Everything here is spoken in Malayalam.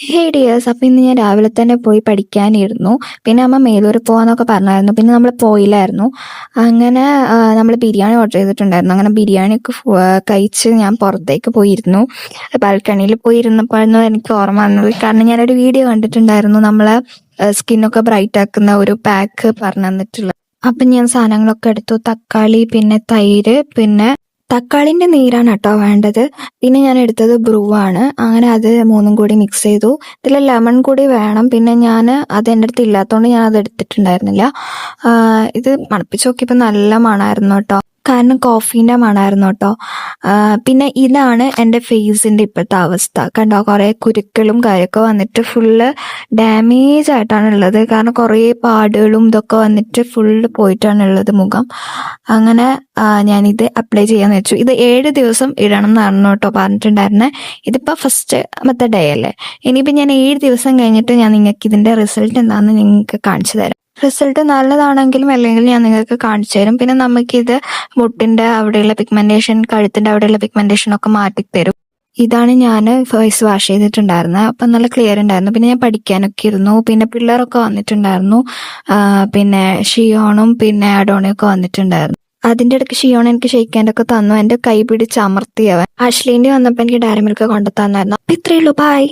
ഹേ ഡിയേഴ്സ്, അപ്പം ഇന്ന് ഞാൻ രാവിലെ തന്നെ പോയി പഠിക്കാനിരുന്നു. പിന്നെ അമ്മ മേലൂര് പോകാന്നൊക്കെ പറഞ്ഞായിരുന്നു. പിന്നെ നമ്മൾ പോയില്ലായിരുന്നു. അങ്ങനെ നമ്മൾ ബിരിയാണി ഓർഡർ ചെയ്തിട്ടുണ്ടായിരുന്നു. അങ്ങനെ ബിരിയാണിയൊക്കെ കഴിച്ച് ഞാൻ പുറത്തേക്ക് പോയിരുന്നു. ബാൽക്കണിയിൽ പോയി ഇരുന്നപ്പോഴാണ് എനിക്ക് ഓർമ്മ വന്നത്. കാരണം ഞാനൊരു വീഡിയോ കണ്ടിട്ടുണ്ടായിരുന്നു, നമ്മളെ സ്കിന്നൊക്കെ ബ്രൈറ്റ് ആക്കുന്ന ഒരു പാക്ക് പറഞ്ഞു തന്നിട്ടുള്ളത്. അപ്പം ഞാൻ സാധനങ്ങളൊക്കെ എടുത്തു. തക്കാളി, പിന്നെ തൈര്, പിന്നെ തക്കാളിൻ്റെ നീരാണ് കേട്ടോ വേണ്ടത്. പിന്നെ ഞാൻ എടുത്തത് ബ്രൂ ആണ്. അങ്ങനെ അത് മൂന്നും കൂടി മിക്സ് ചെയ്തു. ഇതിൽ ലെമൺ കൂടി വേണം. പിന്നെ ഞാൻ അത് എൻ്റെ അടുത്ത് ഇല്ലാത്തതുകൊണ്ട് ഞാൻ അത് എടുത്തിട്ടുണ്ടായിരുന്നില്ല. ഇത് മണപ്പിച്ച് നോക്കിയപ്പോൾ നല്ല മണമായിരുന്നു കേട്ടോ. കാരണം കോഫീൻ്റെ മണമായിരുന്നു കേട്ടോ. പിന്നെ ഇതാണ് എൻ്റെ ഫേസിൻ്റെ ഇപ്പോഴത്തെ അവസ്ഥ. കണ്ടോ, കുറേ കുരുക്കളും കാര്യമൊക്കെ വന്നിട്ട് ഫുള്ള് ഡാമേജ് ആയിട്ടാണ് ഉള്ളത്. കാരണം കുറേ പാടുകളും ഇതൊക്കെ വന്നിട്ട് ഫുള്ള് പോയിട്ടാണുള്ളത് മുഖം. അങ്ങനെ ഞാനിത് അപ്ലൈ ചെയ്യാന്ന് വെച്ചു. ഇത് 7 ദിവസം ഇടണം എന്നാണ് കേട്ടോ പറഞ്ഞിട്ടുണ്ടായിരുന്നത്. ഇതിപ്പോൾ ഫസ്റ്റത്തെ ഡേ അല്ലേ. ഇനിയിപ്പോൾ ഞാൻ 7 ദിവസം കഴിഞ്ഞിട്ട് ഞാൻ നിങ്ങൾക്ക് ഇതിൻ്റെ റിസൾട്ട് എന്താണെന്ന് നിങ്ങൾക്ക് കാണിച്ചു തരാം. റിസൾട്ട് നല്ലതാണെങ്കിലും അല്ലെങ്കിൽ ഞാൻ നിങ്ങൾക്ക് കാണിച്ചു തരും. പിന്നെ നമുക്കിത് മുട്ടിൻ്റെ അവിടെയുള്ള പിഗ്മെന്റേഷൻ, കഴുത്തിൻ്റെ അവിടെയുള്ള പിഗ്മെന്റേഷൻ ഒക്കെ മാറ്റിത്തരും. ഇതാണ് ഞാൻ ഫേസ് വാഷ് ചെയ്തിട്ടുണ്ടായിരുന്നത്. അപ്പം നല്ല ക്ലിയർ ഉണ്ടായിരുന്നു. പിന്നെ ഞാൻ പഠിക്കാനൊക്കെ ഇരുന്നു. പിന്നെ പിള്ളേരൊക്കെ വന്നിട്ടുണ്ടായിരുന്നു. പിന്നെ ഷിയോണും പിന്നെ അഡോണിയൊക്കെ വന്നിട്ടുണ്ടായിരുന്നു. അതിൻ്റെ ഇടയ്ക്ക് ഷിയോൺ എനിക്ക് ഷെയ്ക്കാൻ്റെ തന്നു. എൻ്റെ കൈ പിടിച്ച് അമർത്തിയവൻ. അശ്ലീൻ്റെ വന്നപ്പോൾ എനിക്ക് ഡയറി മിൽക്ക് കൊണ്ടു തന്നായിരുന്നു. അപ്പം ഇത്രയേ ഉള്ളൂ. ബൈ.